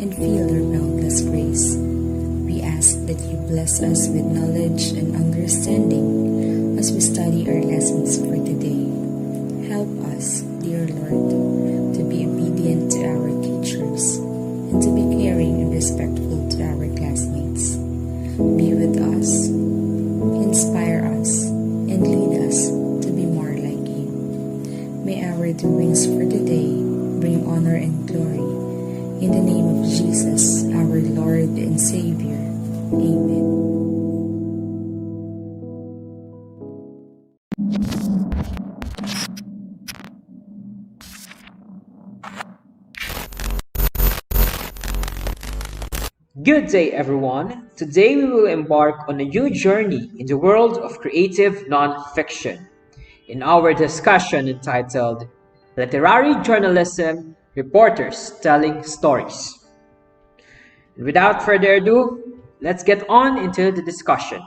and feel your boundless grace. We ask that you bless us with knowledge and understanding as we study our lessons for today. Help us, dear Lord, to be obedient to our teachers and to be caring and respectful to our classmates. Be with us, inspire us, and lead us to be more like you. May our doings for today bring honor and glory. In the name of Jesus, our Lord and Savior. Amen. Good day, everyone. Today we will embark on a new journey in the world of creative nonfiction. In our discussion entitled Literary Journalism, Reporters Telling Stories. And without further ado, let's get on into the discussion.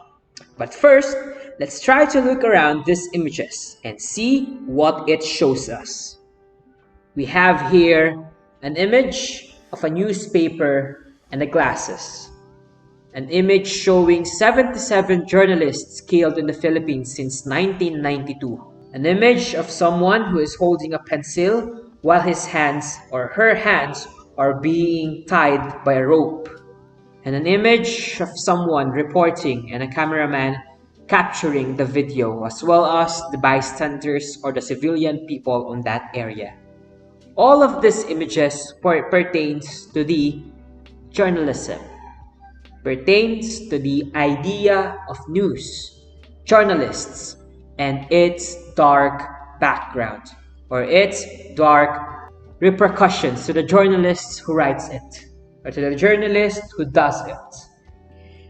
But first, let's try to look around these images and see what it shows us. We have here an image of a newspaper and the glasses. An image showing 77 journalists killed in the Philippines since 1992. An image of someone who is holding a pencil while his hands or her hands are being tied by a rope. And an image of someone reporting and a cameraman capturing the video, as well as the bystanders or the civilian people on that area. All of these images pertains to the journalism, pertains to the idea of news, journalists, and its dark background or its dark repercussions to the journalist who writes it or to the journalist who does it.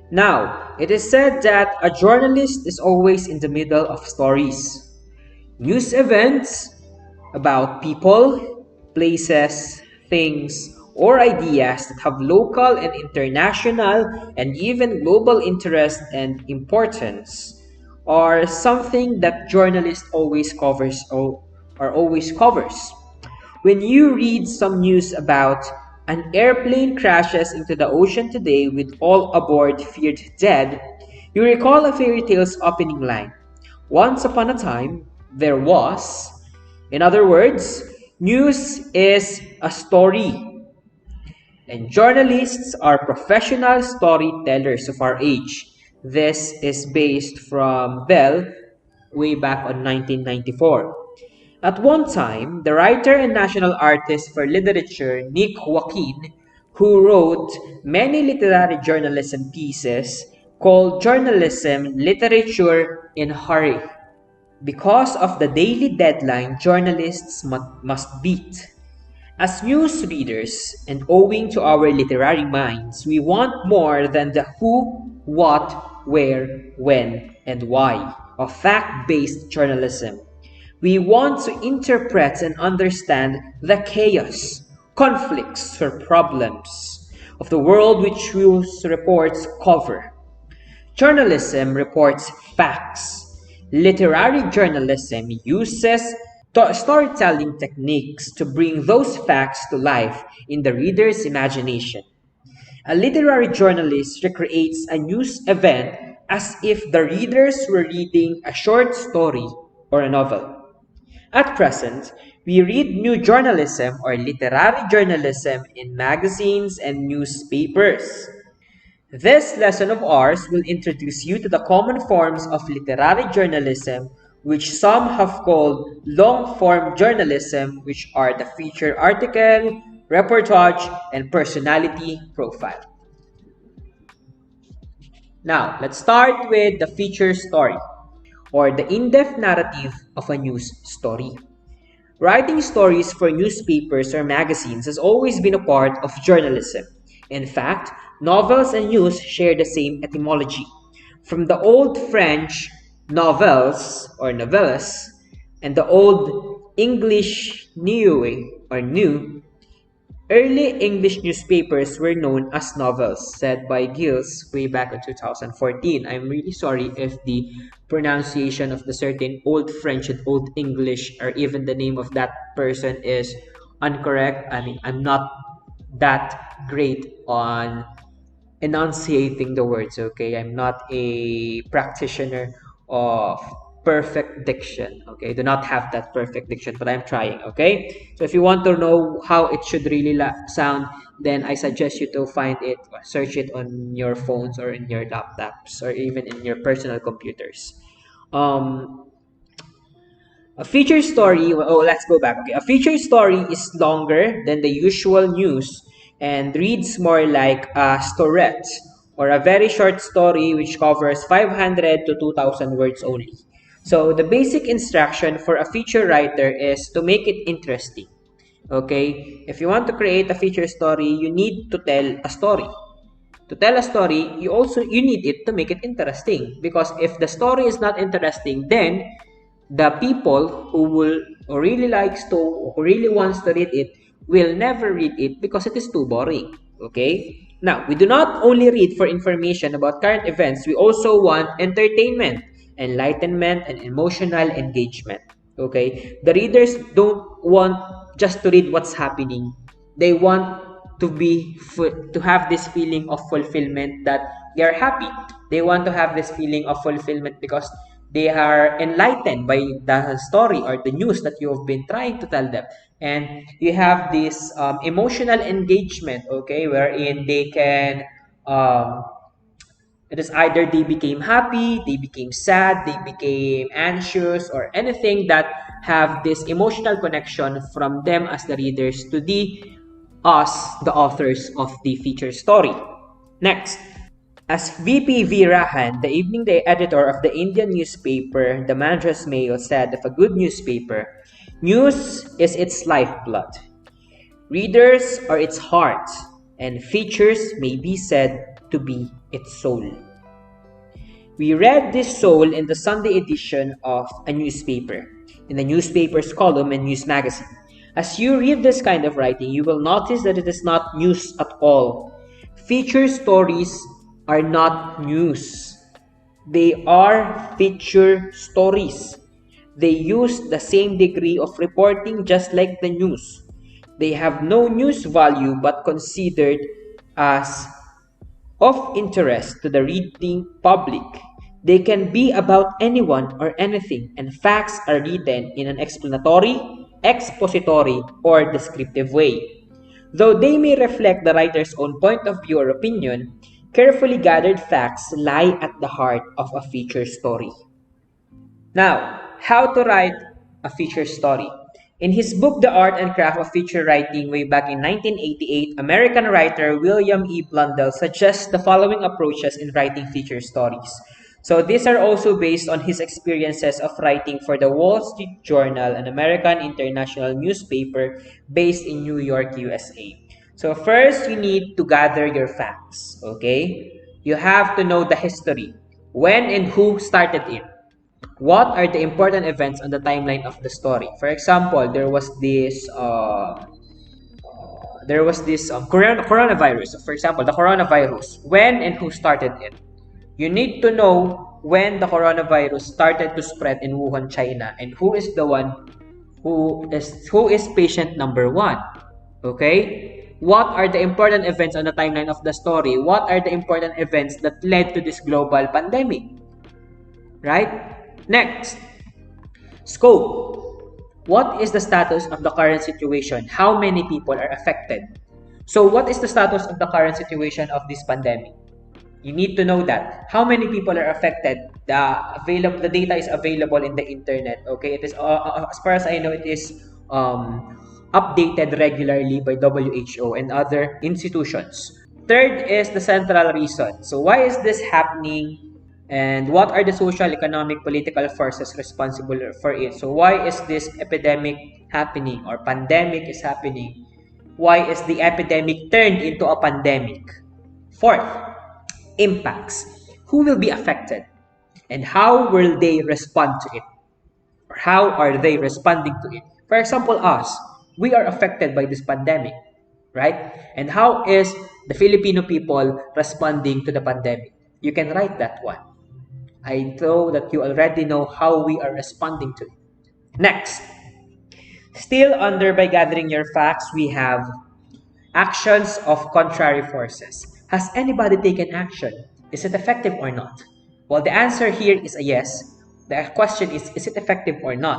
Now, it is said that a journalist is always in the middle of stories, news events about people, places, things, or ideas that have local and international and even global interest and importance are something that journalists always covers. When you read some news about an airplane crashes into the ocean today with all aboard feared dead, you recall a fairy tale's opening line. Once upon a time, there was. In other words, news is a story. And journalists are professional storytellers of our age. This is based from Bell way back on 1994. At one time, the writer and national artist for literature, Nick Joaquin, who wrote many literary journalism pieces, called journalism literature in hurry. Because of the daily deadline journalists must beat. As news readers, and owing to our literary minds, we want more than the who, what, where, when, and why of fact-based journalism. We want to interpret and understand the chaos, conflicts, or problems of the world which news reports cover. Journalism reports facts. Literary journalism uses storytelling techniques to bring those facts to life in the reader's imagination. A literary journalist recreates a news event as if the readers were reading a short story or a novel. At present, we read new journalism or literary journalism in magazines and newspapers. This lesson of ours will introduce you to the common forms of literary journalism, which some have called long-form journalism, which are the feature article, reportage, and personality profile. Now, let's start with the feature story, or the in-depth narrative of a news story. Writing stories for newspapers or magazines has always been a part of journalism. In fact, novels and news share the same etymology. From the Old French novels or novellas and the Old English nuée or new, early English newspapers were known as novels, said by Giles way back in 2014. I'm really sorry if the pronunciation of the certain Old French and Old English or even the name of that person is incorrect. I mean, I'm not that great on enunciating the words, okay? I'm not a practitioner of perfect diction, okay? Do not have that perfect diction, but I'm trying, okay? So if you want to know how it should really sound, then I suggest you to find it, search it on your phones or in your laptops or even in your personal computers. Um, a feature story, oh, let's go back. Okay, a feature story is longer than the usual news and reads more like a storette or a very short story which covers 500 to 2000 words only. So the basic instruction for a feature writer is to make it interesting. Okay, if you want to create a feature story, you need to tell a story. To tell a story, you need it to make it interesting, because if the story is not interesting, then the people who really likes to, who really wants to read it, will never read it because it is too boring. Okay, now we do not only read for information about current events, we also want entertainment, enlightenment, and emotional engagement. Okay, the readers don't want just to read what's happening. They want to have this feeling of fulfillment, that they are happy. They want to have this feeling of fulfillment because they are enlightened by the story or the news that you have been trying to tell them. And you have this emotional engagement, okay, wherein they can, um, it is either they became happy, they became sad, they became anxious, or anything that have this emotional connection from them as the readers to the us, the authors of the feature story. Next, as VP V. Rahan, the evening day editor of the Indian newspaper, the Madras Mail, said of a good newspaper, news is its lifeblood. Readers are its heart, and features may be said to be its soul. We read this soul in the Sunday edition of a newspaper, in the newspaper's column and news magazine. As you read this kind of writing, you will notice that it is not news at all. Feature stories are not news. They are feature stories. They use the same degree of reporting just like the news. They have no news value but considered as of interest to the reading public. They can be about anyone or anything, and facts are written in an explanatory, expository, or descriptive way. Though they may reflect the writer's own point of view or opinion, carefully gathered facts lie at the heart of a feature story. Now, how to write a feature story. In his book, The Art and Craft of Feature Writing, way back in 1988, American writer William E. Blundell suggests the following approaches in writing feature stories. So these are also based on his experiences of writing for the Wall Street Journal, an American international newspaper based in New York, USA. So first, you need to gather your facts, okay? You have to know the history. When and who started it? What are the important events on the timeline of the story? For example, there was this coronavirus. So for example, the coronavirus. When and who started it? You need to know when the coronavirus started to spread in Wuhan, China, and who is the one who is patient number one. Okay? What are the important events on the timeline of the story? What are the important events that led to this global pandemic? Right? Next, scope. What is the status of the current situation? How many people are affected? So what is the status of the current situation of this pandemic? You need to know that. How many people are affected? The data is available in the internet. Okay, it is as far as I know, it is updated regularly by WHO and other institutions. Third is the central reason. So why is this happening? And what are the social, economic, political forces responsible for it? So why is this epidemic happening or pandemic is happening? Why is the epidemic turned into a pandemic? Fourth, impacts. Who will be affected? And how will they respond to it? Or how are they responding to it? For example, us, we are affected by this pandemic, right? And how is the Filipino people responding to the pandemic? You can write that one. I know that you already know how we are responding to it. Next, still under by gathering your facts, we have Actions of contrary forces. Has anybody taken action? Is it effective or not? Well, the answer here is a yes. The question is it effective or not?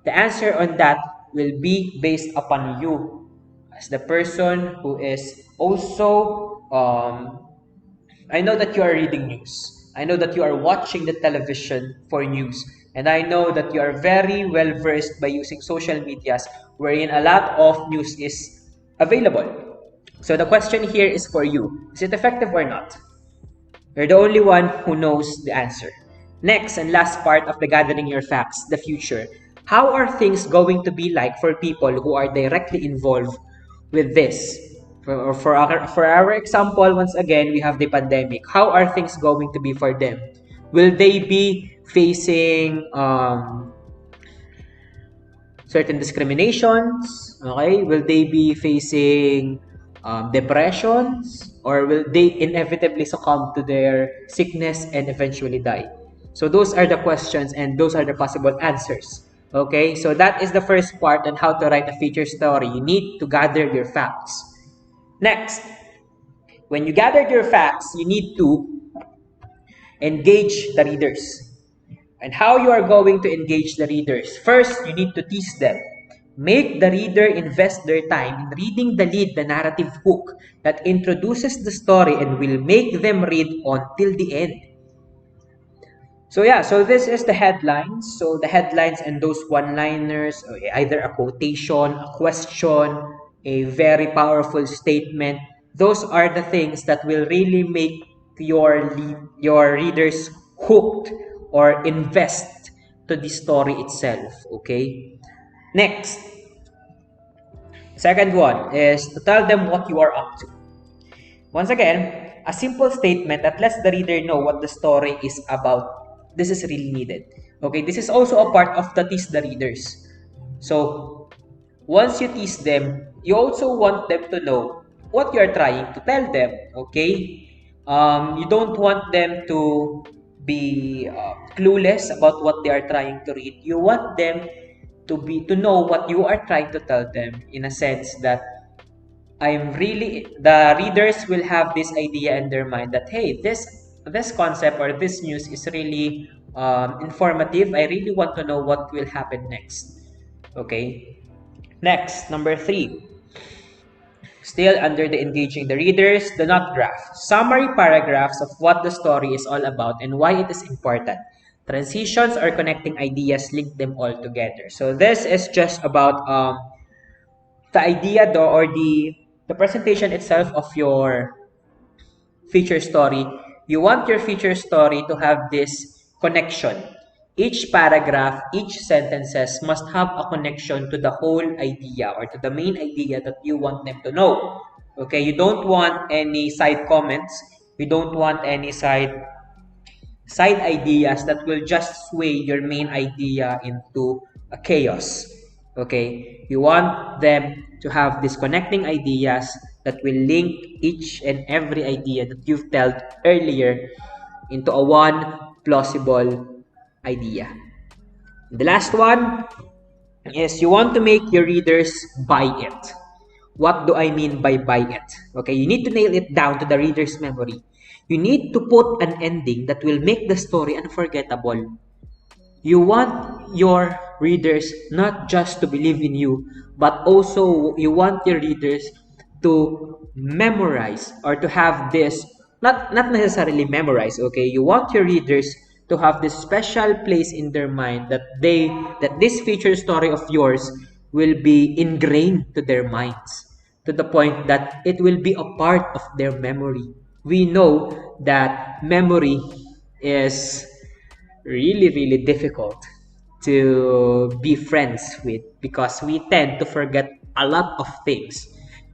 The answer on that will be based upon you as the person who is also I know that you are reading news. I know that you are watching the television for news. And I know that you are very well versed by using social medias wherein a lot of news is available. So the question here is for you. Is it effective or not? You're the only one who knows the answer. Next and last part of the gathering your facts, the future. How are things going to be like for people who are directly involved with this? For our example, once again, we have the pandemic. How are things going to be for them? Will they be facing certain discriminations? Okay, will they be facing depressions, or will they inevitably succumb to their sickness and eventually die? So those are the questions and those are the possible answers. Okay, so that is the first part on how to write a feature story. You need to gather your facts. Next, when you gathered your facts, you need to engage the readers. And how you are going to engage the readers? First, you need to tease them. Make the reader invest their time in reading the lead, the narrative hook that introduces the story and will make them read on till the end. So yeah, so this is the headlines. So the headlines and those one-liners, either a quotation, a question, a very powerful statement. Those are the things that will really make your readers hooked or invest to the story itself. Okay. Next, second one is to tell them what you are up to. Once again, a simple statement that lets the reader know what the story is about. This is really needed. Okay, this is also a part of the tease the readers. So, once you tease them, you also want them to know what you are trying to tell them. Okay, you don't want them to be clueless about what they are trying to read. You want them to know what you are trying to tell them, in a sense that the readers will have this idea in their mind that, hey, this concept or this news is really informative. I really want to know what will happen next. Okay. Next, number 3. Still under the engaging the readers, the not graph. Summary paragraphs of what the story is all about and why it is important. Transitions or connecting ideas, link them all together. So this is just about the idea or the presentation itself of your feature story. You want your feature story to have this connection. Each paragraph, each sentences must have a connection to the whole idea or to the main idea that you want them to know. Okay, you don't want any side comments. You don't want any side ideas that will just sway your main idea into a chaos. Okay, you want them to have these connecting ideas that will link each and every idea that you've told earlier into a one plausible idea. The last one is you want to make your readers buy it. What do I mean by buy it? Okay, you need to nail it down to the reader's memory. You need to put an ending that will make the story unforgettable. You want your readers not just to believe in you, but also you want your readers to memorize or to have this, not necessarily memorize, okay? You want your readers to have this special place in their mind that this feature story of yours will be ingrained to their minds, to the point that it will be a part of their memory. We know that memory is really difficult to be friends with because we tend to forget a lot of things.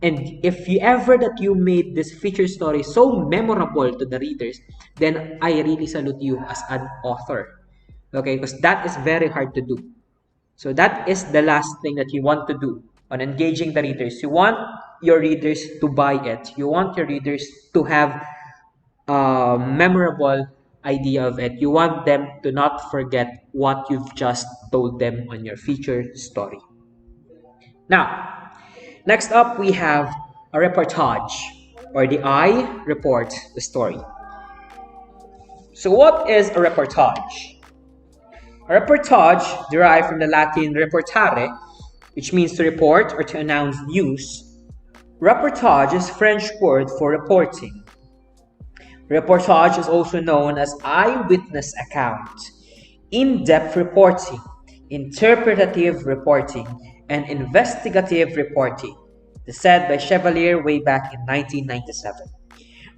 And if you ever that you made this feature story so memorable to the readers, then I really salute you as an author. Okay, because that is very hard to do. So that is the last thing that you want to do on engaging the readers. You want your readers to buy it. You want your readers to have a memorable idea of it. You want them to not forget what you've just told them on your feature story. Now, next up we have a reportage, or the I report the story. So what is a reportage? A reportage, derived from the Latin reportare, which means to report or to announce news. Reportage is French word for reporting. Reportage is also known as eyewitness account, in-depth reporting, interpretative reporting, and investigative reporting. This is said by Chevalier way back in 1997.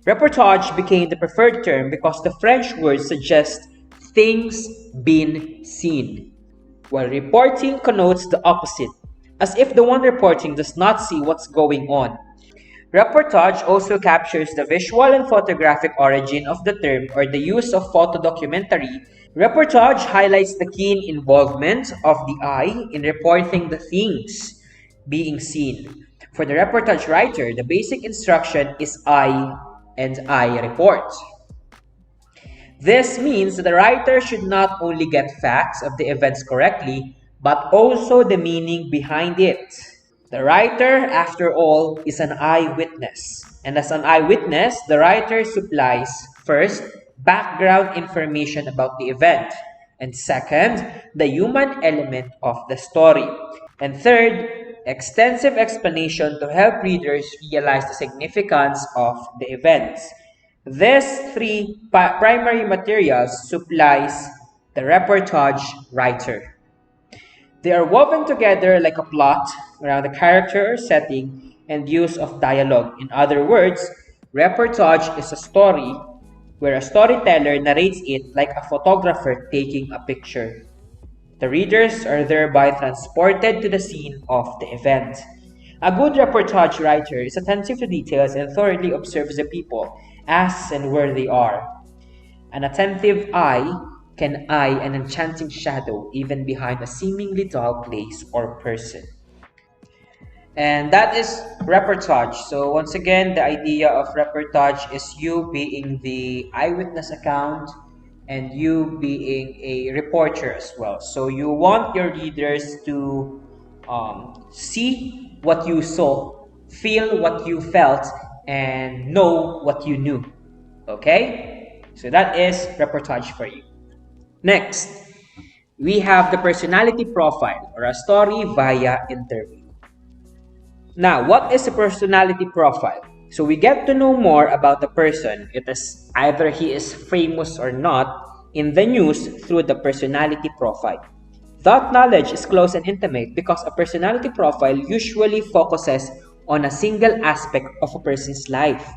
Reportage became the preferred term because the French word suggests things been seen, while reporting connotes the opposite, as if the one reporting does not see what's going on. Reportage also captures the visual and photographic origin of the term or the use of photo documentary. Reportage highlights the keen involvement of the eye in reporting the things being seen. For the reportage writer, the basic instruction is I and I report. This means that the writer should not only get facts of the events correctly, but also the meaning behind it. The writer, after all, is an eyewitness. And as an eyewitness, the writer supplies, first, background information about the event, and second, the human element of the story, and third, extensive explanation to help readers realize the significance of the events. These three primary materials supplies the reportage writer. They are woven together like a plot around the character or setting and use of dialogue. In other words, reportage is a story where a storyteller narrates it like a photographer taking a picture. The readers are thereby transported to the scene of the event. A good reportage writer is attentive to details and thoroughly observes the people as and where they are. An attentive eye can eye an enchanting shadow even behind a seemingly dull place or person. And that is reportage. So once again, the idea of reportage is you being the eyewitness account and you being a reporter as well. So you want your readers to see what you saw, feel what you felt, and know what you knew. Okay? So that is reportage for you. Next, we have the personality profile or a story via interview. Now, what is a personality profile? So we get to know more about the person. It is either he is famous or not in the news through the personality profile. That knowledge is close and intimate because a personality profile usually focuses on a single aspect of a person's life.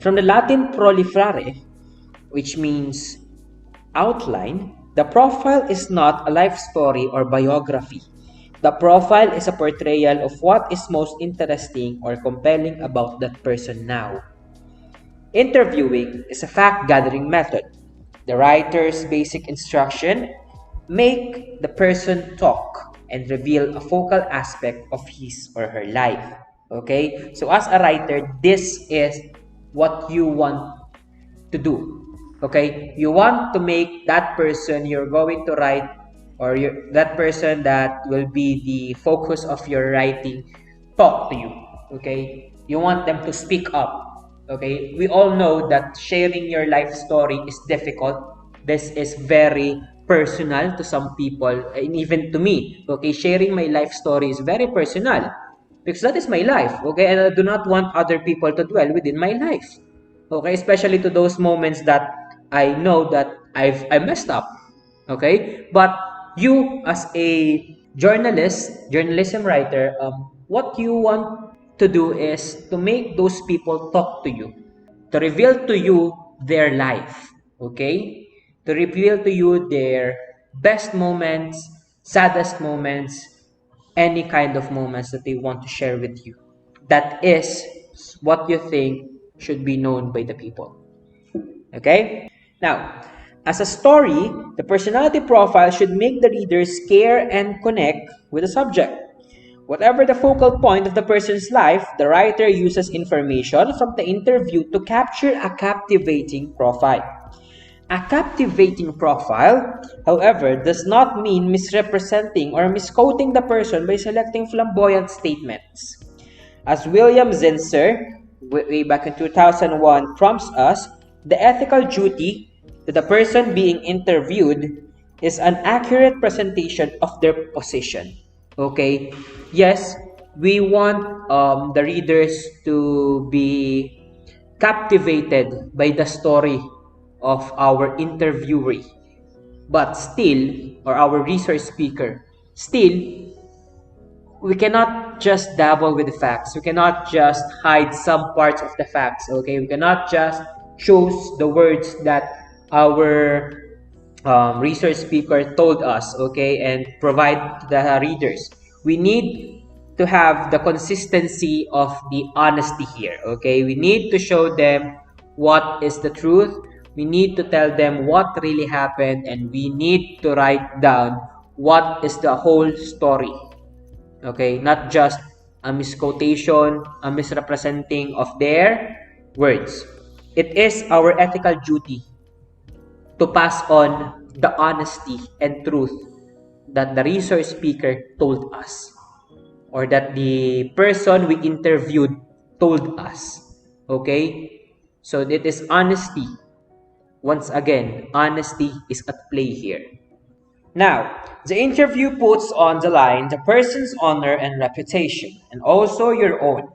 From the Latin proliferare, which means outline, the profile is not a life story or biography. The profile is a portrayal of what is most interesting or compelling about that person now. Interviewing is a fact-gathering method. The writer's basic instruction: make the person talk and reveal a focal aspect of his or her life. Okay? So as a writer, this is what you want to do. Okay? You want to make that person you're going to write or that person that will be the focus of your writing talk to you. Okay? You want them to speak up. Okay? We all know that sharing your life story is difficult. This is very personal to some people and even to me. Okay? Sharing my life story is very personal because that is my life. Okay? And I do not want other people to dwell within my life. Okay? Especially to those moments that I know that I messed up. Okay? But you as a journalism writer, what you want to do is to make those people talk to you, to reveal to you their life, okay? To reveal to you their best moments, saddest moments, any kind of moments that they want to share with you. That is what you think should be known by the people. Okay? Now, as a story, the personality profile should make the readers care and connect with the subject. Whatever the focal point of the person's life, the writer uses information from the interview to capture a captivating profile. A captivating profile, however, does not mean misrepresenting or misquoting the person by selecting flamboyant statements. As William Zinsser, way back in 2001, prompts us, the ethical duty to the person being interviewed is an accurate presentation of their position. Okay? Yes, we want the readers to be captivated by the story of our interviewee, but still, or our research speaker, still, we cannot just dabble with the facts. We cannot just hide some parts of the facts. Okay, we cannot just choose the words that our research speaker told us. Okay, and provide to the readers. We need to have the consistency of the honesty here. Okay, we need to show them what is the truth. We need to tell them what really happened, and we need to write down what is the whole story. Okay, not just a misquotation, a misrepresenting of their words. It is our ethical duty to pass on the honesty and truth that the research speaker told us, or that the person we interviewed told us. Okay? So it is honesty. Once again, honesty is at play here. Now, the interview puts on the line the person's honor and reputation, and also your own.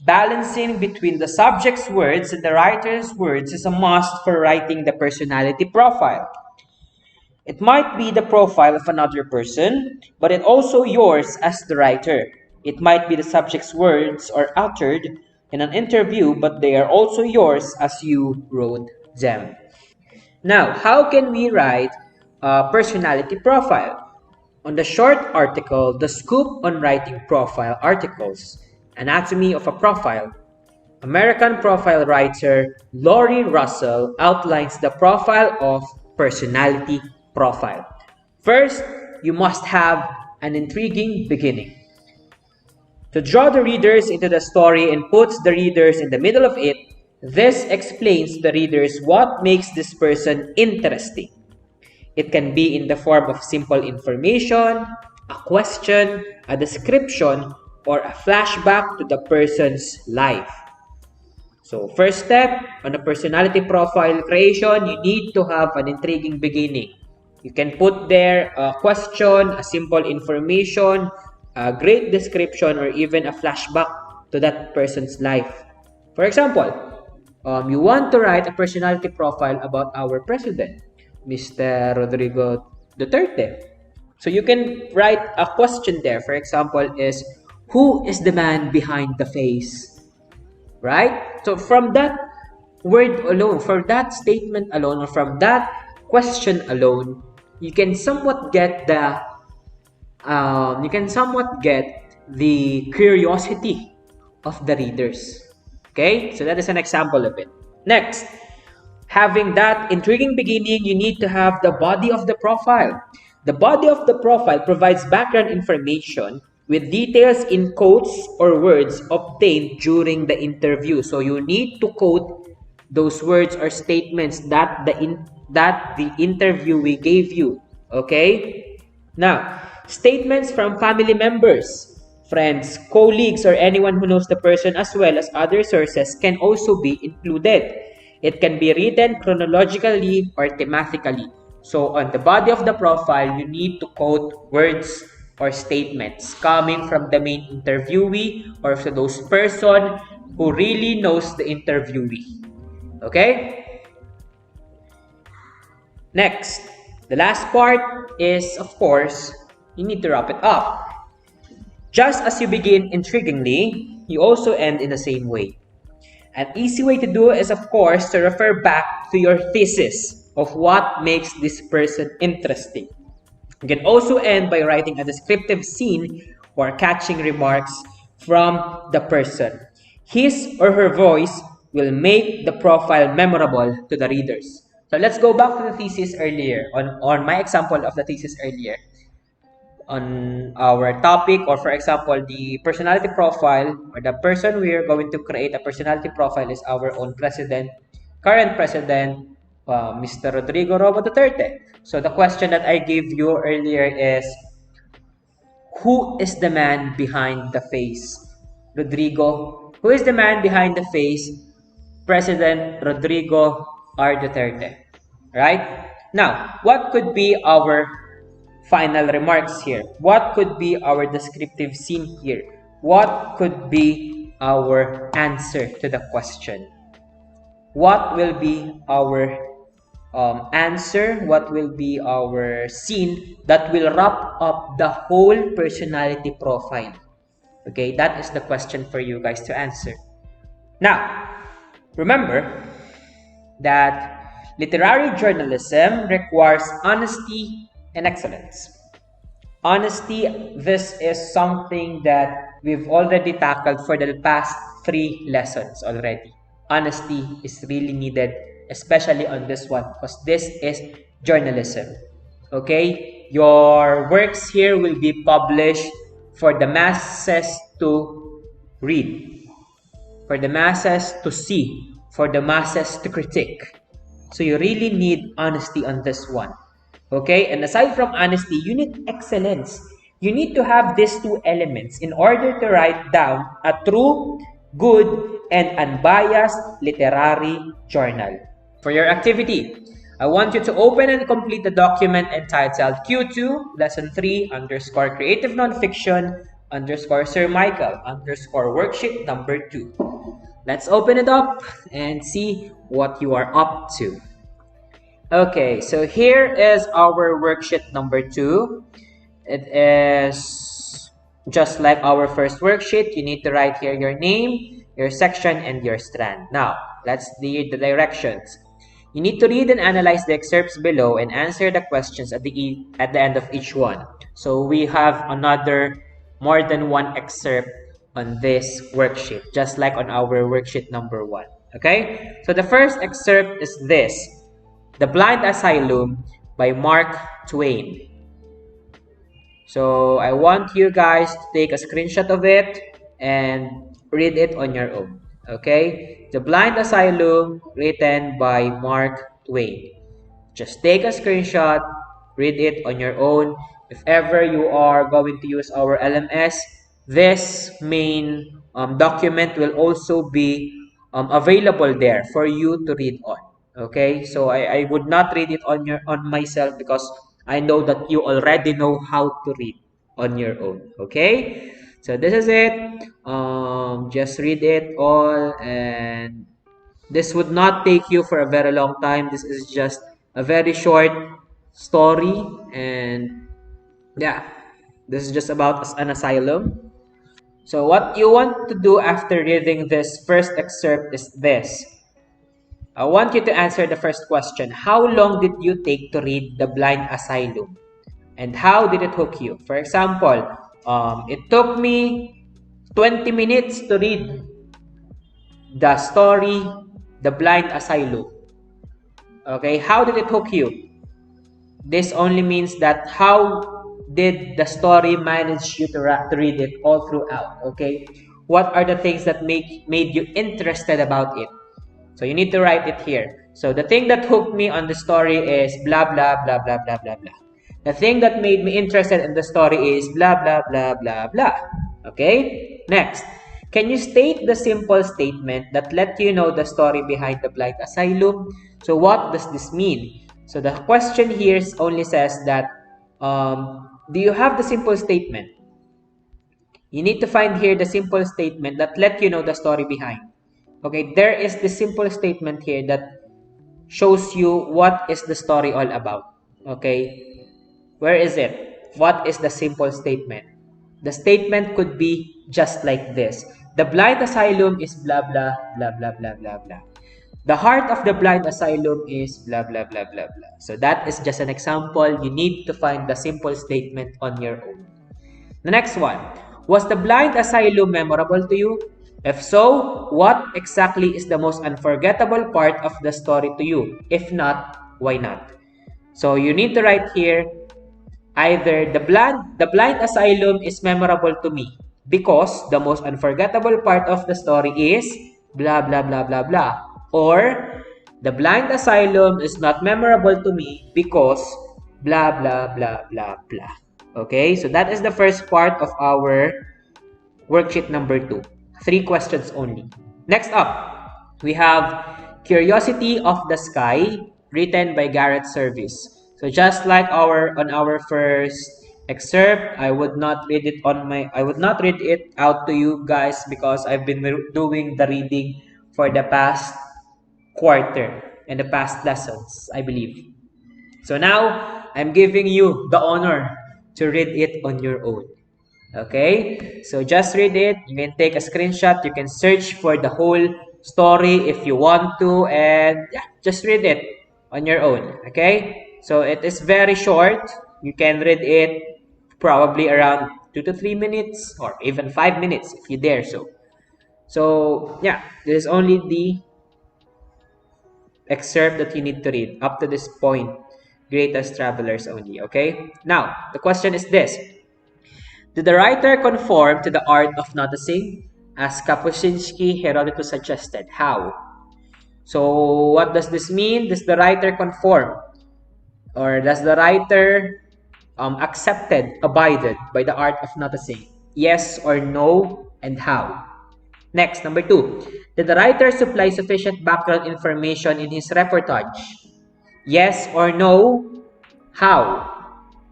Balancing between the subject's words and the writer's words is a must for writing the personality profile. It might be the profile of another person, but it also yours as the writer. It might be the subject's words are uttered in an interview, but they are also yours as you wrote them. Now, how can we write a personality profile? On the short article, The Scoop on Writing Profile Articles, Anatomy of a Profile, American profile writer Laurie Russell outlines the profile of personality profile. First, you must have an intriguing beginning. To draw the readers into the story and puts the readers in the middle of it, this explains to the readers what makes this person interesting. It can be in the form of simple information, a question, a description, or a flashback to the person's life. So first step on a personality profile creation, you need to have an intriguing beginning. You can put there a question, a simple information, a great description, or even a flashback to that person's life. For example, you want to write a personality profile about our president, Mr. Rodrigo Duterte. So you can write a question there. For example, is who is the man behind the face? Right? So from that word alone, from that statement alone, or from that question alone, you can somewhat get the curiosity of the readers. Okay, so that is an example of it. Next, having that intriguing beginning, you need to have the body of the profile. The body of the profile provides background information with details in quotes or words obtained during the interview. So you need to quote those words or statements that the interviewee gave you. Okay? Now, statements from family members, friends, colleagues, or anyone who knows the person, as well as other sources, can also be included. It can be written chronologically or thematically. So on the body of the profile, you need to quote words or statements coming from the main interviewee or from those person who really knows the interviewee. Okay? Next, the last part is, of course, you need to wrap it up. Just as you begin intriguingly, you also end in the same way. An easy way to do it is, of course, to refer back to your thesis of what makes this person interesting. You can also end by writing a descriptive scene or catching remarks from the person. His or her voice will make the profile memorable to the readers. So let's go back to the thesis earlier, on my example of the thesis earlier. On our topic, or for example, the personality profile, or the person we are going to create a personality profile is our own president, current president, Mr. Rodrigo Robo Duterte. So the question that I gave you earlier is, who is the man behind the face Rodrigo. Who is the man behind the face? President Rodrigo R. Duterte. Right? Now, what could be our final remarks here? What could be our descriptive scene here? What could be our answer to the question? What will be our answer? What will be our scene that will wrap up the whole personality profile? Okay, that is the question for you guys to answer. Now, remember that literary journalism requires honesty and excellence. Honesty, this is something that we've already tackled for the past 3 lessons already. Honesty is really needed, especially on this one, because this is journalism. Okay? Your works here will be published for the masses to read, for the masses to see, for the masses to critique. So you really need honesty on this one. Okay? And aside from honesty, you need excellence. You need to have these two elements in order to write down a true, good, and unbiased literary journal. For your activity, I want you to open and complete the document entitled Q2 Lesson 3 _ Creative Nonfiction _ Sir Michael _ Worksheet number 2. Let's open it up and see what you are up to. Okay, so here is our worksheet number 2. It is just like our first worksheet. You need to write here your name, your section, and your strand. Now, let's read the directions. You need to read and analyze the excerpts below and answer the questions at the end of each one. So we have more than one excerpt on this worksheet, just like on our worksheet number 1. Okay? So the first excerpt is this: The Blind Asylum by Mark Twain. So I want you guys to take a screenshot of it and read it on your own. Okay? The Blind Asylum, written by Mark Twain. Just take a screenshot, read it on your own. If ever you are going to use our LMS, this main document will also be available there for you to read on. Okay, so I would not read it on myself because I know that you already know how to read on your own. Okay, so this is it. Just read it all, and this would not take you for a very long time. This is just a very short story, and yeah, this is just about an asylum. So what you want to do after reading this first excerpt is this. I want you to answer the first question. How long did you take to read The Blind Asylum? And how did it hook you? For example, it took me 20 minutes to read the story The Blind Asylum. Okay, how did it hook you? This only means that how did the story manage you to read it all throughout? Okay, what are the things that made you interested about it? So you need to write it here. So the thing that hooked me on the story is blah, blah, blah, blah, blah, blah, blah. The thing that made me interested in the story is blah, blah, blah, blah, blah. Okay? Next. Can you state the simple statement that let you know the story behind The Blind Asylum? So what does this mean? So the question here only says that, do you have the simple statement? You need to find here the simple statement that let you know the story behind. Okay, there is the simple statement here that shows you what is the story all about. Okay, where is it? What is the simple statement? The statement could be just like this. The Blind Asylum is blah, blah, blah, blah, blah, blah, blah. The heart of the Blind Asylum is blah, blah, blah, blah, blah. So that is just an example. You need to find the simple statement on your own. The next one. Was The Blind Asylum memorable to you? If so, what exactly is the most unforgettable part of the story to you? If not, why not? So you need to write here, either the blind asylum is memorable to me because the most unforgettable part of the story is blah, blah, blah, blah, blah. Or the blind asylum is not memorable to me because blah, blah, blah, blah, blah. Okay, so that is the first part of our worksheet number 2. 3 questions only. Next up, we have Curiosity of the Sky, written by Garrett Service. So just like on our first excerpt, I would not read it out to you guys because I've been doing the reading for the past quarter and the past lessons, I believe. So now I'm giving you the honor to read it on your own. Okay, so just read it. You can take a screenshot. You can search for the whole story if you want to, and yeah, just read it on your own. Okay, so it is very short. You can read it probably around 2 to 3 minutes or even 5 minutes if you dare. So yeah, this is only the excerpt that you need to read up to this point. Greatest travelers only. Okay, now the question is this. Did the writer conform to the art of noticing, as Kapuscinski Herodotus suggested? How? So, what does this mean? Does the writer conform? Or does the writer abided by the art of noticing? Yes or no, and how? Next, number 2. Did the writer supply sufficient background information in his reportage? Yes or no, how?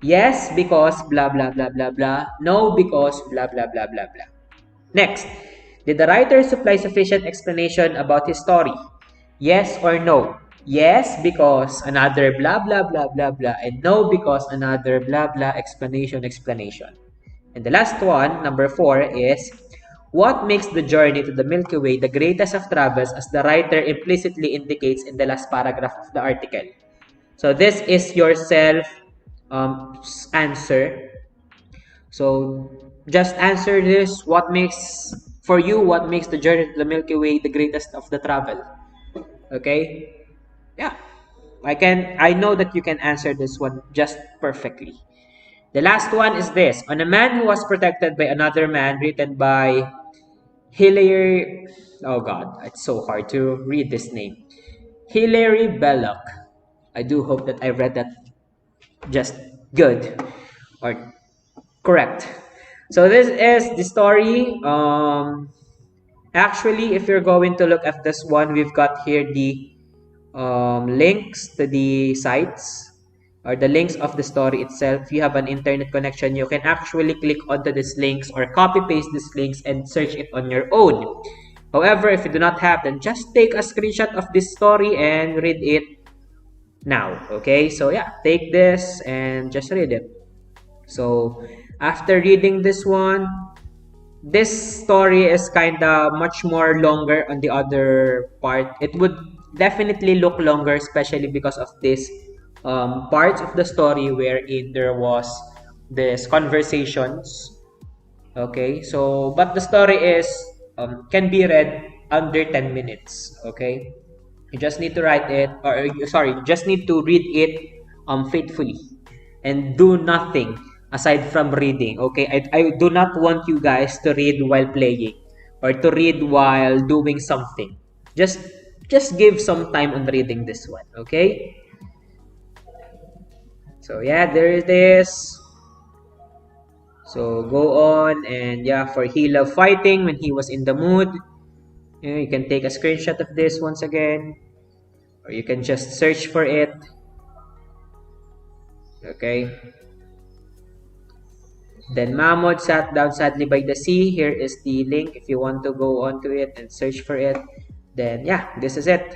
Yes, because blah blah blah blah blah. No, because blah blah blah blah blah. Next, did the writer supply sufficient explanation about his story? Yes or no? Yes, because another blah blah blah blah blah, and no, because another blah blah explanation. And the last one, number 4, is what makes the journey to the Milky Way the greatest of travels, as the writer implicitly indicates in the last paragraph of the article? So this is your self answer. So just answer this. What makes the journey to the Milky Way the greatest of the travel? Okay? Yeah. I know that you can answer this one just perfectly. The last one is this. On a Man Who Was Protected by Another Man, written by Hilary, oh god, it's so hard to read this name. Hilary Belloc. I do hope that I read that just good or correct. So this is the story. Actually, if you're going to look at this one, we've got here the links to the sites or the links of the story itself. If you have an internet connection, you can actually click onto these links or copy paste these links and search it on your own. However, if you do not have, then just take a screenshot of this story and read it now. Okay, so yeah, take this and just read it. So after reading this one, this story is kind of much more longer on the other part. It would definitely look longer, especially because of this parts of the story wherein there was this conversations. Okay, so but the story is can be read under 10 minutes. Okay, you just need to write it, or sorry, you just need to read it faithfully and do nothing aside from reading. Okay, I do not want you guys to read while playing or to read while doing something. Just give some time on reading this one. Okay, so yeah, there it is. So go on, and yeah, for he loved fighting when he was in the mood. You can take a screenshot of this once again, or you can just search for it. Okay. Then Mahmud sat down sadly by the sea. Here is the link if you want to go onto it and search for it. Then yeah, this is it.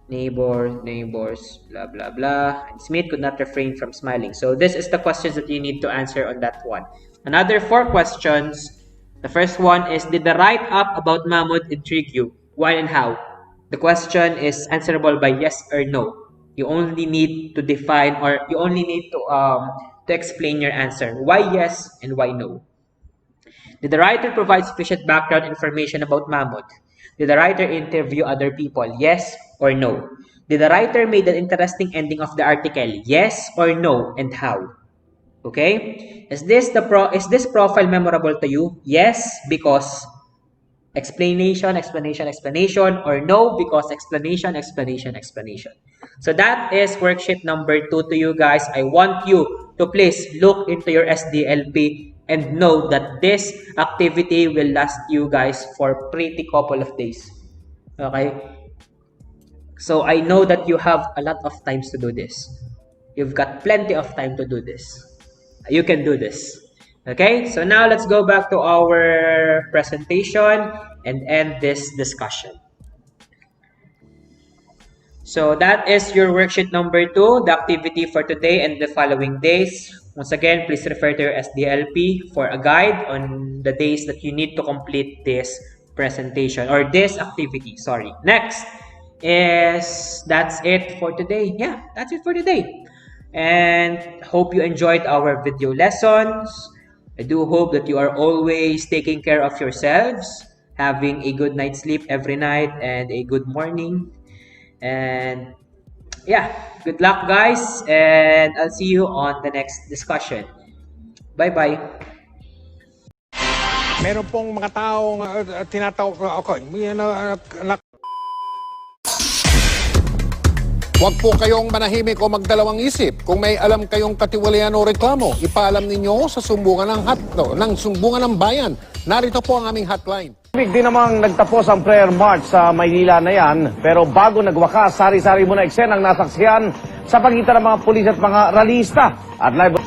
Neighbors, blah blah blah. And Smith could not refrain from smiling. So this is the questions that you need to answer on that one. Another 4 questions. The first one is, did the write-up about Mahmud intrigue you? Why and how? The question is answerable by yes or no. You only need to define, or you only need to explain your answer. Why yes and why no? Did the writer provide sufficient background information about Mahmud? Did the writer interview other people? Yes or no? Did the writer made an interesting ending of the article? Yes or no, and how? Okay? Is this profile memorable to you? Yes, because explanation, or no, because explanation. So that is worksheet number 2 to you guys. I want you to please look into your SDLP And know that this activity will last you guys for pretty couple of days. Okay? So I know that you have a lot of times to do this. You've got plenty of time to do this. You can do this. Okay? So now let's go back to our presentation and end this discussion. So that is your worksheet number 2, the activity for today and the following days. Once again, please refer to your SDLP for a guide on the days that you need to complete this presentation or this activity. Sorry. Next is that's it for today. Yeah, that's it for today. And hope you enjoyed our video lessons. I do hope that you are always taking care of yourselves, having a good night's sleep every night and a good morning. And yeah, good luck guys, and I'll see you on the next discussion. Bye-bye. Meron pong mga taong tinatawag ako. Huwag po kayong manahimik o magdalawang isip. Kung may alam kayong katiwalian o reklamo, ipaalam ninyo sa sumbungan ng sumbungan ng bayan. Narito po ang aming hotline. Di namang nagtapos ang prayer march sa Maynila na yan, pero bago nagwakas, sari-sari muna eksena ang nasaksihan sa pagitan ng mga pulis at mga ralista. At live...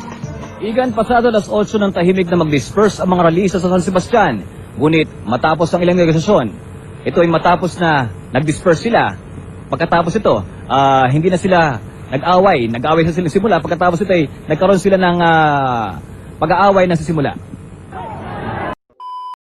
Igan, pasado alas 8 ng tahimik na mag-disperse ang mga ralista sa San Sebastian. Ngunit matapos ang ilang negosasyon, ito ay matapos na nag-disperse sila. Pagkatapos ito, hindi na sila nag-away sa simula. Pagkatapos ito ay nagkaroon sila ng pag-aaway na sa simula.